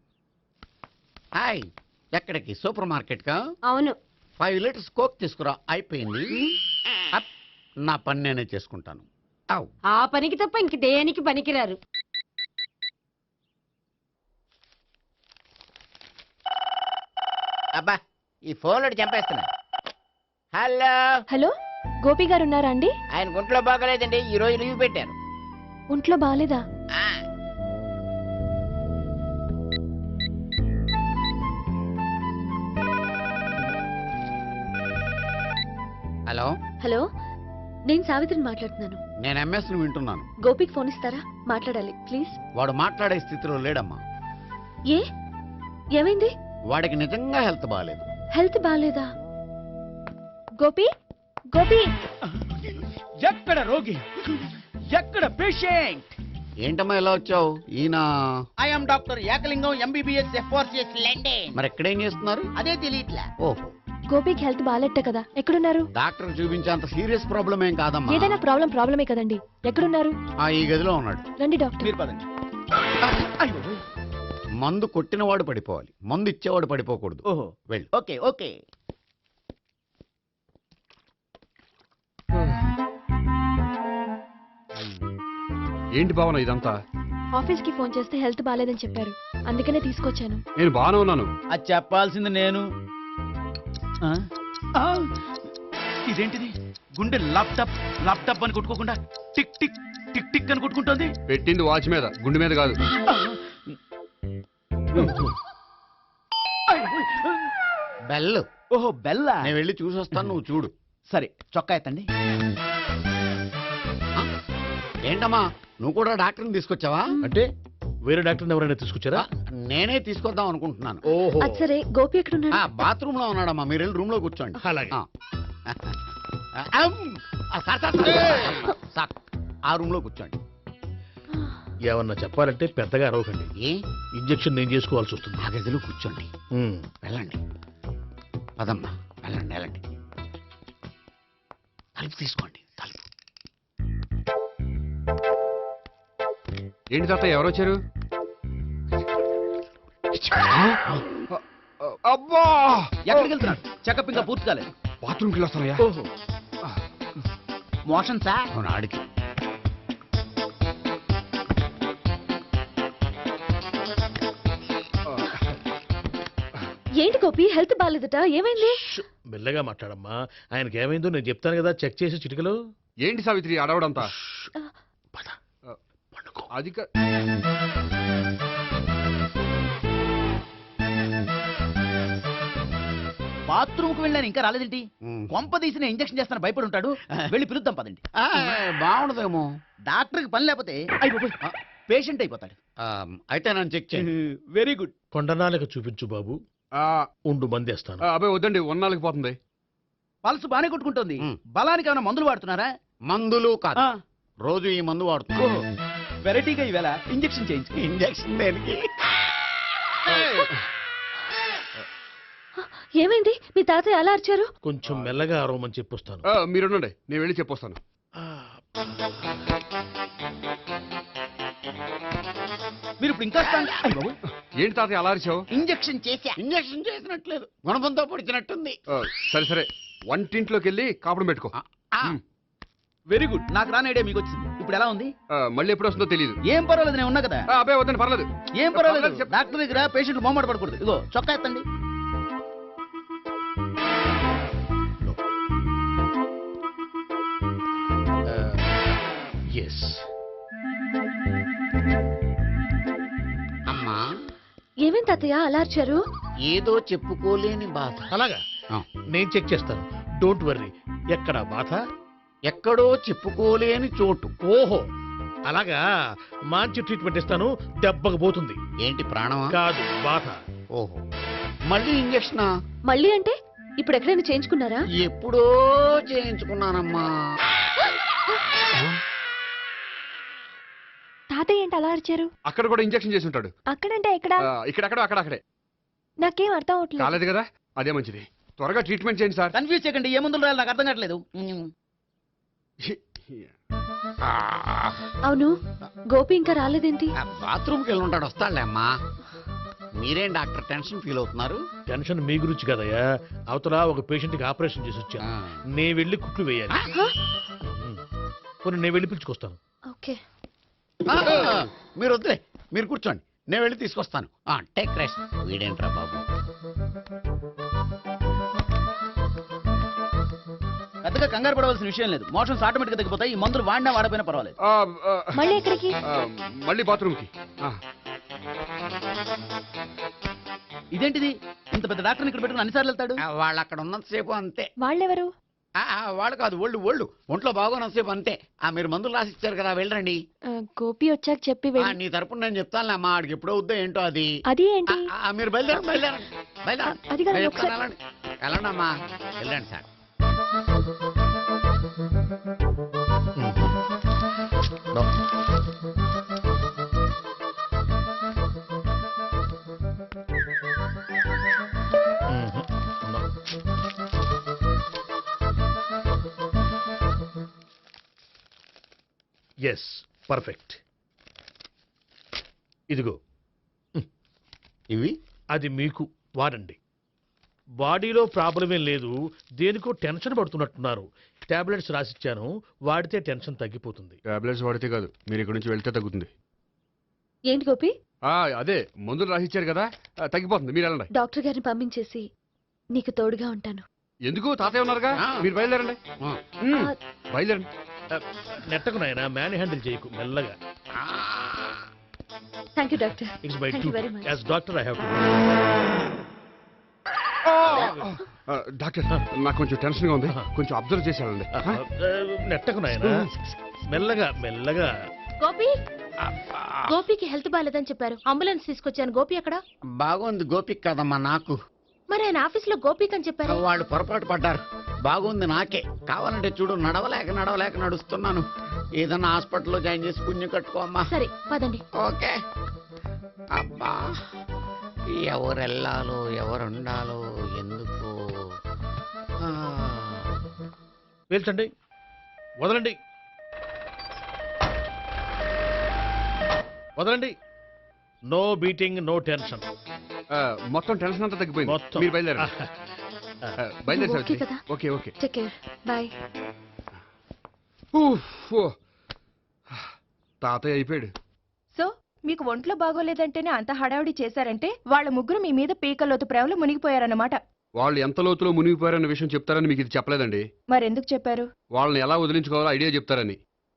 హాయ్, ఎక్కడికి? సూపర్ మార్కెట్ కా? అవును. 5 లీటర్స్ కోక్ తీసుకురా. అయిపోయింది. అప్, నా పని నేనే చేసుకుంటాను. అవ్. ఆ పనికి తప్ప ఇంక దేనికి పనికిరారు. అబ్బా ఈ ఫోన్లో చంపేస్తున్నా. హలో హలో, గోపి గారు ఉన్నారా అండి? ఆయన గుంట్లో బాగలేదండి, ఈ రోజు లీవ్ పెట్టారు. ఒంట్లో బాగాలేదా? హలో హలో, నేను సావిత్రిని మాట్లాడుతున్నాను. నేను ఎంఎస్ని వింటున్నాను. గోపికి ఫోన్ ఇస్తారా? మాట్లాడాలి ప్లీజ్. వాడు మాట్లాడే స్థితిలో లేడమ్మా. ఏ ఏమైంది? వాడికి నిజంగా హెల్త్ బాగాలేదు. హెల్త్ బాగాలేదా? గోపి, గోపి, ఎక్కడ రోగి, ఎక్కడ పేషెంట్? ఏంటమ్మా ఇలా వచ్చావు? ఈయన I'm doctor Ekalingam MBBS FRCS London. మరి ఎక్కడేం చేస్తున్నారు? అదే తెలియట్లా. ఓహో, గోపికి హెల్త్ బాగాలెట్ట కదా, ఎక్కడున్నారు? డాక్టర్ చూపించేంత సీరియస్ ప్రాబ్లం ఏం కాదమ్మా. ఏదైనా ప్రాబ్లమే కదండి. ఎక్కడున్నారు? ఈ గదిలో ఉన్నాడు. రండి డాక్టర్. మీరు పదండి. మందు కొట్టినవాడు పడిపోవాలి, మందు ఇచ్చేవాడు పడిపోకూడదు. ఓహో, వెళ్ళు. Okay okay. ఏంటి భావన ఇదంతా? ఆఫీస్ కి ఫోన్ చేస్తే హెల్త్ బాగాలేదని చెప్పారు, అందుకనే తీసుకొచ్చాను. నేను బాగానే ఉన్నాను. అది చెప్పాల్సింది నేను. ఇదేంటిది? గుండె ల్యాప్టాప్ ల్యాప్టాప్ అని కొట్టుకోకుండా టిక్ టిక్ టిక్ టిక్ అని కొట్టుకుంటుంది. పెట్టింది వాచ్ మీద, గుండె మీద కాదు. బెల్. ఓహో బెల్లా. నేను వెళ్ళి చూసొస్తాను, నువ్వు చూడు. సరే, చొక్కా ఎత్తండి. ఏంటమ్మా, నువ్వు కూడా డాక్టర్ని తీసుకొచ్చావా? అంటే వేరే డాక్టర్ని ఎవరైనా తీసుకొచ్చారా? నేనే తీసుకొద్దాం అనుకుంటున్నాను. ఓహో, అది సరే, గోపి ఎక్కడున్నాడు? బాత్రూమ్ లో ఉన్నాడమ్మా, మీరు వెళ్ళి రూమ్ లో కూర్చోండి. అలాగే. సార్, ఆ రూమ్ లో కూర్చోండి. ఏమన్నా చెప్పాలంటే పెద్దగా అరవకండి. ఏ ఇంజెక్షన్ నేను చేసుకోవాల్సి వస్తుంది. ఆ గదిలో కూర్చోండి. వెళ్ళండి, పదమ్మా, వెళ్ళండి వెళ్ళండి. తలుపు తీసుకోండి, తలుపు. ఏంటి తాత, ఎవరు వచ్చారు? అబ్బా, ఎక్కడికి వెళ్తున్నాడు? చెకప్ ఇంకా పూర్తి కాలేదు. బాత్రూమ్కి వెళ్ళొస్తానయ్యా. ఓహో, మోషన్ సార్. అవును, ఆడికి. ఏంటి గోపి, హెల్త్ బాగాలేదట, ఏమైంది? మెల్లగా మాట్లాడమ్మా. ఆయనకి ఏమైందో నేను చెప్తాను కదా, చెక్ చేసి చిటికలు. ఏంటి సావిత్రి అడవడంతా? అది బాత్రూమ్ కు వెళ్ళాను, ఇంకా రాలేదేంటి? కొంప తీసిన ఇంజక్షన్ చేస్తాను భయపడి ఉంటాడు. వెళ్ళి పిలుద్దాం పదండి. బాగుండదేమో. డాక్టర్కి పని లేకపోతే పేషెంట్ అయిపోతాడు. అయితే నన్ను చెక్ చేయండి. Very good. కొండనాలకు చూపించు బాబు. ఉండు, మందేస్తాను. అబ్బాయి వద్దండి, ఉన్నాళ్ళకి పోతుంది. పల్స్ బానే కొట్టుకుంటుంది. బలానికి ఏమైనా మందులు వాడుతున్నారా? మందులు కాదు, రోజు ఈ మందు వాడుతున్నాను. వెరైటీగా ఈవేళ ఇంజక్షన్ చేయించు. ఇంజక్షన్ దేనికి? ఏమైంది? మీ తాతయ్య ఎలా అరిచారు? కొంచెం మెల్లగా అరవమని చెప్పొస్తాను. మీరుండండి, నేను వెళ్ళి చెప్పొస్తాను. మీరు ఇప్పుడు ఇంకా ఏంటి తాతయ్య అలా అరిచావు? ఇంజక్షన్ చేసా. ఇంజక్షన్ చేసినట్లేదు, గుణపంతో పొడిచినట్టుంది. సరే సరే, వంటింట్లోకి వెళ్ళి కాపుడు పెట్టుకో. Very good. నాకు రాని ఐడియా మీకు వచ్చింది. ఇప్పుడు ఎలా ఉంది? మళ్ళీ ఎప్పుడు వస్తుందో తెలియదు. ఏం పర్వాలేదు, నేను ఉన్నా కదా. అబ్బాయి వద్దండి, పర్లేదు. ఏం పర్వాలేదు. డాక్టర్ దగ్గర పేషెంట్ మొహమాట పడకూడదు. ఇగో చొక్కా ఎత్తండి. అమ్మా, ఏమేం తాతయ్య అలా అరిచారు? ఏదో చెప్పుకోలేని బాధ. అలాగా, నేను చెక్ చేస్తాను. Don't worry. ఎక్కడ బాధ? ఎక్కడో చెప్పుకోలేని చోటు. ఓహో, అలాగా. మంచి ట్రీట్మెంట్ ఇస్తాను, దెబ్బకు పోతుంది. ఏంటి, ప్రాణమా? కాదు, బాధ. ఓహో, మళ్ళీ ఇంజక్షనా? మళ్ళీ అంటే ఇప్పుడు ఎక్కడైనా చేయించుకున్నారా? ఎప్పుడో చేయించుకున్నానమ్మా. తాతయ్య ఏంటి అలా అరిచారు? అక్కడ కూడా ఇంజక్షన్ చేసి ఉంటాడు. అక్కడంటే ఎక్కడ? ఇక్కడెక్కడో అక్కడక్కడే. నాకేం అర్థం అవట్లేదు. కాలేదు కదా, అదే మంచిది. త్వరగా ట్రీట్మెంట్ చేయండి సార్. కన్ఫ్యూజ్ చేయకండి, ఏ మందులు రాయాలి నాకు అర్థం కావట్లేదు. అవును, గోపి ఇంకా రాలేదేంటి? బాత్రూమ్కి వెళ్ళి ఉంటాడు, వస్తాడులే అమ్మా. మీరేం డాక్టర్ టెన్షన్ ఫీల్ అవుతున్నారు? టెన్షన్ మీ గురించి కదయ్యా, అవతల ఒక పేషెంట్ కి ఆపరేషన్ చేసి వచ్చా, నేను వెళ్ళి కుట్లు వేయాలి. కొన్ని నేను వెళ్ళి పిలుచుకొస్తాను. ఓకే, మీరు వద్దులే, మీరు కూర్చోండి, నేను వెళ్ళి తీసుకొస్తాను. Take rest. వీడేంట్రా బాబు, పెద్దగా కంగారు పడవలసిన విషయం లేదు. మోషన్స్ ఆటోమేటిక్ గా తగ్గిపోతాయి. ఈ మందులు వాడినా వాడపోయినా పర్వాలేదు. మళ్ళీ ఎక్కడికి? మళ్ళీ బాత్రూమ్కి. ఇదేంటిది, ఇంత పెద్ద డాక్టర్ ఇక్కడ పెట్టుకుని అన్నిసార్లు వెళ్తాడు? వాళ్ళు అక్కడ ఉన్నంతసేపు అంతే. వాళ్ళెవరు? వాళ్ళు కాదు, ఒళ్ళు ఒంట్లో బాగోనంతసేపు అంతే. మీరు మందులు రాసి ఇచ్చారు కదా, వెళ్ళండి. గోపి వచ్చాక చెప్పి నీ తరపున నేను చెప్తానులే అమ్మా, ఆడికి ఎప్పుడో వద్దో ఏంటో అది. అది ఏంటి? మీరు బయలుదేరండి. అది కాదు, ఒకసారి వెళ్ళండి అమ్మా, వెళ్ళండి సార్. Yes, perfect. ఇదిగో ఇవి, అది మీకు వాడండి. బాడీలో ప్రాబ్లం ఏం లేదు, దేనికో టెన్షన్ పడుతున్నట్టున్నారు. టాబ్లెట్స్ రాసిచ్చాను, వాడితే టెన్షన్ తగ్గిపోతుంది. టాబ్లెట్స్ వాడితే కాదు, మీరు ఇక్కడ నుంచి వెళ్తే తగ్గుతుంది. ఏంటి గోపి? అదే మందులు రాసిచ్చారు కదా, తగ్గిపోతుంది. మీరు వెళ్ళండి. డాక్టర్ గారిని పంపించేసి నీకు తోడుగా ఉంటాను. ఎందుకు, తాతయ్య ఉన్నారుగా, మీరు బయలుదేరండి. బయలుదేరండి. నెట్టకు నాయనా, మ్యాన్ హ్యాండిల్ చేయకు, మెల్లగా. Thank you doctor. It's my Thank you very much. As doctor I have to. Doctor, నాకు కొంచెం టెన్షన్ గా ఉంది, కొంచెం అబ్జర్వ్ చేశానండి. నెట్టకు నాయనా, మెల్లగా మెల్లగా. గోపికి హెల్త్ బాగాలేదని చెప్పారు, అంబులెన్స్ తీసుకొచ్చాను. గోపి ఎక్కడ? బాగుంది గోపిక్ కదమ్మా నాకు. మరి ఆయన ఆఫీస్ లో గోపిక్ అని చెప్పారు. వాళ్ళు పొరపాటు పడ్డారు. బాగుంది నాకే. కావాలంటే చూడు, నడవలేక నడుస్తున్నాను. ఏదన్నా హాస్పిటల్లో జాయిన్ చేసి పుణ్యం కట్టుకోమ్మా. సరే పదండి. ఓకే. అబ్బా, ఎవరు వెళ్ళాలో ఎవరు ఉండాలో ఎందుకు. పేల్చండి, వదలండి, వదలండి. No beating, no tension. మొత్తం టెన్షన్ అంతా తగ్గిపోయింది. మీరు బయలుదేరండి. ఓకే కదా? Okay okay. Take care, bye. తాతయ్య అయిపోయాడు. సో మీకు ఒంట్లో బాగోలేదంటేనే అంత హడావిడి చేశారంటే వాళ్ళ ముగ్గురు మీ మీద పీకల్లోతు ప్రేమలో మునిగిపోయారన్నమాట. వాళ్ళు ఎంత లోతులో మునిగిపోయారన్న విషయం చెప్తారని మీకు ఇది చెప్పలేదండి. మరెందుకు చెప్పారు? వాళ్ళని ఎలా వదిలించుకోవాలో ఐడియా చెప్తారని.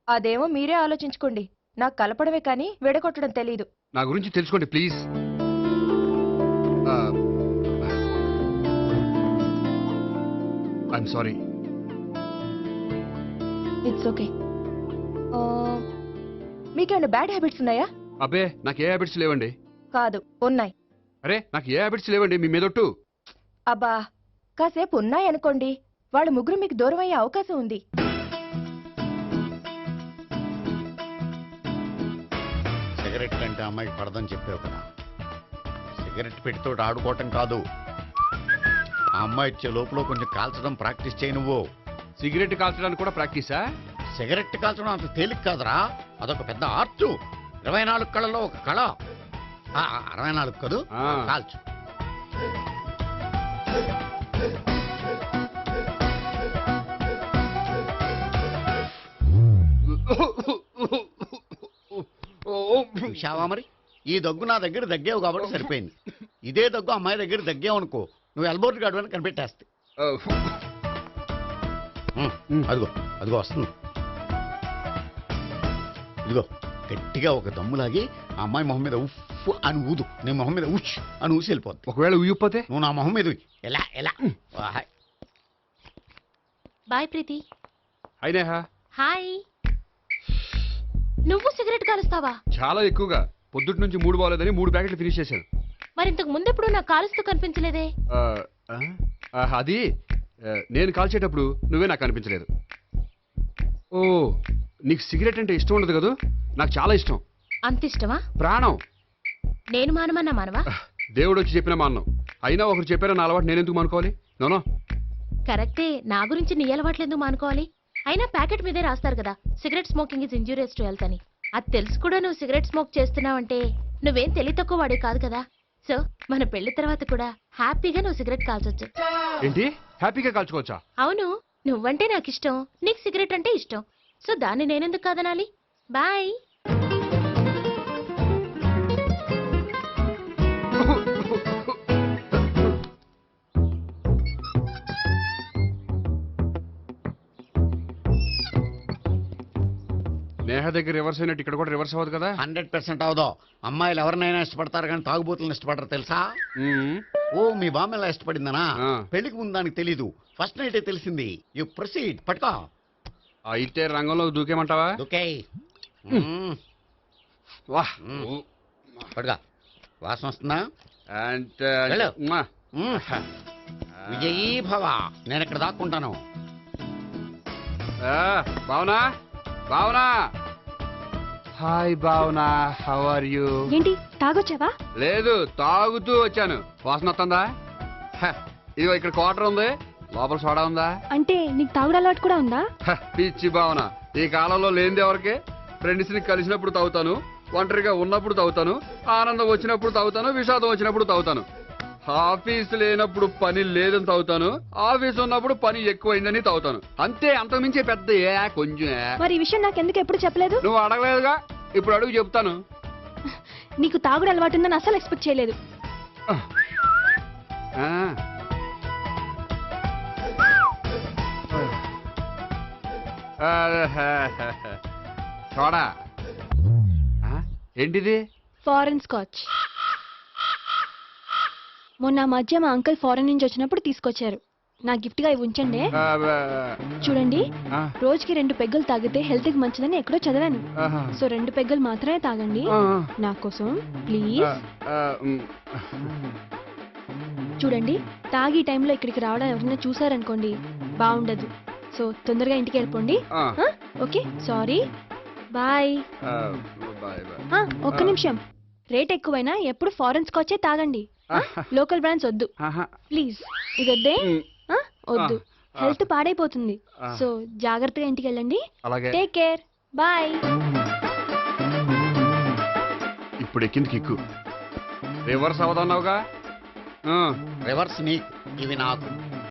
అదేమో మీరే ఆలోచించుకోండి. నాకు కలపడమే కానీ విడగొట్టడం తెలీదు. నా గురించి తెలుసుకోండి please. I'm sorry. It's okay. మీకేమైనా బ్యాడ్ హ్యాబిట్స్ ఉన్నాయా? అబ్బే, నాకు ఏ హ్యాబిట్స్ లేవండి. కాదు, ఉన్నాయి. అరే, నాకు ఏ హ్యాబిట్స్ లేవండి, మీ మీదొట్టు. అబ్బా, కాసేపు ఉన్నాయనుకోండి, వాళ్ళ ముగ్గురు మీకు దూరం అయ్యే అవకాశం ఉంది. సిగరెట్ కంటే అమ్మాయికి పడదని చెప్పావు కదా. సిగరెట్ పెడితో ఆడుకోవటం కాదు, ఆ అమ్మాయి ఇచ్చే లోపల కొంచెం కాల్చడం ప్రాక్టీస్ చేయి నువ్వు. సిగరెట్ కాల్చడానికి కూడా ప్రాక్టీసా? సిగరెట్ కాల్చడం అంత తేలిక కాదురా, అదొక పెద్ద ఆర్ట్. 24 కళలో ఒక కళ. 64 కదూ, కాల్చు. చూశావా మరి, ఈ దగ్గు నా దగ్గర దగ్గేవు కాబట్టి సరిపోయింది. ఇదే దగ్గు అమ్మాయి దగ్గర దగ్గేవు అనుకో, నువ్వు ఎల్బోర్డ్ గార్డు అని కనిపెట్టేస్తే. అదిగో అదిగో వస్తుంది. ఇదిగో గట్టిగా ఒక దమ్ములాగి ఆ అమ్మాయి మొహం మీద ఉఫ్ అని ఊదు, నీ మొహం మీద ఉచ్ అని ఊసి వెళ్ళిపోద్ది. ఒకవేళ ఊయకపోతే నువ్వు నా మొహం మీద ఎలా ఎలా. బాయ్ ప్రీతి. అయినా హాయ్. నువ్వు సిగరెట్ కాలుస్తావా? చాలా ఎక్కువగా. పొద్దుటి నుంచి 3 బాలేదని 3 ప్యాకెట్లు ఫినిష్ చేశాను. మరి ఇంతకు ముందెప్పుడు నాకు కాలుస్తూ కనిపించలేదే? అది నేను కాల్చేటప్పుడు నువ్వే నాకు కనిపించలేదు. ఓ, నీకు సిగరెట్ అంటే ఇష్టం ఉండదు కదా? నాకు చాలా ఇష్టం. అంత ఇష్టమా? ప్రాణం. నేను మానమన్నా మానవా? దేవుడు వచ్చి చెప్పిన మానం. అయినా ఒకరు చెప్పారా నా అలవాటు నేను ఎందుకు అనుకోవాలి? నోనో. కరెక్టే, నా గురించి నీ అలవాట్లు ఎందుకు మానుకోవాలి? అయినా ప్యాకెట్ మీదే రాస్తారు కదా, cigarette smoking is injurious to health అని. అది తెలుసు కూడా నువ్వు సిగరెట్ స్మోక్ చేస్తున్నావంటే నువ్వేం తెలివి తక్కువ వాడే కాదు కదా. సో మన పెళ్లి తర్వాత కూడా హ్యాపీగా నువ్వు సిగరెట్ కాల్చొచ్చు. ఏంటి హ్యాపీగా కాల్చుకోవచ్చా? అవును, నువ్వంటే నాకు ఇష్టం, నీకు సిగరెట్ అంటే ఇష్టం. సో దాన్ని నేనెందుకు కాదనాలి? బాయ్. నేహ దగ్గర రివర్స్ అయినట్టు ఇక్కడ కూడా రివర్స్ అవ్వదు కదా? 100% అవదో. అమ్మాయిలు ఎవరినైనా ఇష్టపడతారు కానీ తాగుబోతులను ఇష్టపడరు తెలుసా? ఓ మీ బామ్మ ఎలా ఇష్టపడిందనా? పెళ్లికి ముందు దానికి తెలీదు, ఫస్ట్ నైటే తెలిసింది. You proceed. పట్టుకో. అయితే రంగంలో దూకేమంటావా? దూకే. వాహ్, పట్టుకో. వాసన వస్తుందా? వెళ్ళు. విజయీ భవ. నేను ఇక్కడ దాక్కుంటాను. Bhavana, Bhavana. Hi Bhavana, how are you? ఏంటి తాగొచ్చావా? లేదు, తాగుతూ వచ్చాను. వాసన వస్తుందా? ఇదిగో ఇక్కడ క్వార్టర్ ఉంది, లోపల సోడా ఉందా? అంటే నీకు తాగుడు అలవాటు కూడా ఉందా? పిచ్చి భావన, ఈ కాలంలో లేనిది ఎవరికి? ఫ్రెండ్స్ ని కలిసినప్పుడు తాగుతాను, ఒంటరిగా ఉన్నప్పుడు తాగుతాను, ఆనందం వచ్చినప్పుడు తాగుతాను, విషాదం వచ్చినప్పుడు తాగుతాను. ఆఫీస్ లేనప్పుడు పని లేదని తాగుతాను, ఆఫీస్ ఉన్నప్పుడు పని ఎక్కువైందని తాగుతాను. అంతే, అంతకుమించే పెద్ద కొంచెం. మరి ఈ విషయం నాకు ఎందుకు ఎప్పుడు చెప్పలేదు? నువ్వు అడగలేదుగా, ఇప్పుడు అడుగు చెప్తాను. నీకు తాగుడు అలవాటు ఉందని అసలు ఎక్స్పెక్ట్ చేయలేదు. చూడా, ఏంటిది? Foreign scotch. మొన్న మధ్య మా అంకుల్ ఫారెన్ నుంచి వచ్చినప్పుడు తీసుకొచ్చారు. నా గిఫ్ట్ గా ఇవి ఉంచండి. చూడండి, రోజుకి 2 పెగ్గులు తాగితే హెల్త్ కి మంచిదని ఎక్కడో చదివాను. సో 2 పెగ్గులు మాత్రమే తాగండి నా కోసం ప్లీజ్. చూడండి, తాగి టైంలో ఇక్కడికి రావడం ఎవరైనా చూసారనుకోండి బాగుండదు. సో తొందరగా ఇంటికి వెళ్ళిపోండి. Okay, sorry, bye. ఒక్క నిమిషం, రేట్ ఎక్కువైనా ఎప్పుడు ఫారెన్ స్కాచే తాగండి, లోకల్ బ్రాండ్స్ వద్దు ప్లీజ్. ఇది వద్దే, వద్దు, హెల్త్ పాడైపోతుంది. సో జాగ్రత్తగా ఇంటికి వెళ్ళండి. Take care, bye. ఇప్పుడు ఎక్కింది కిక్కు. రివర్స్ అవదన్నావుగా? రివర్స్ నీకు, ఇవి నాకు.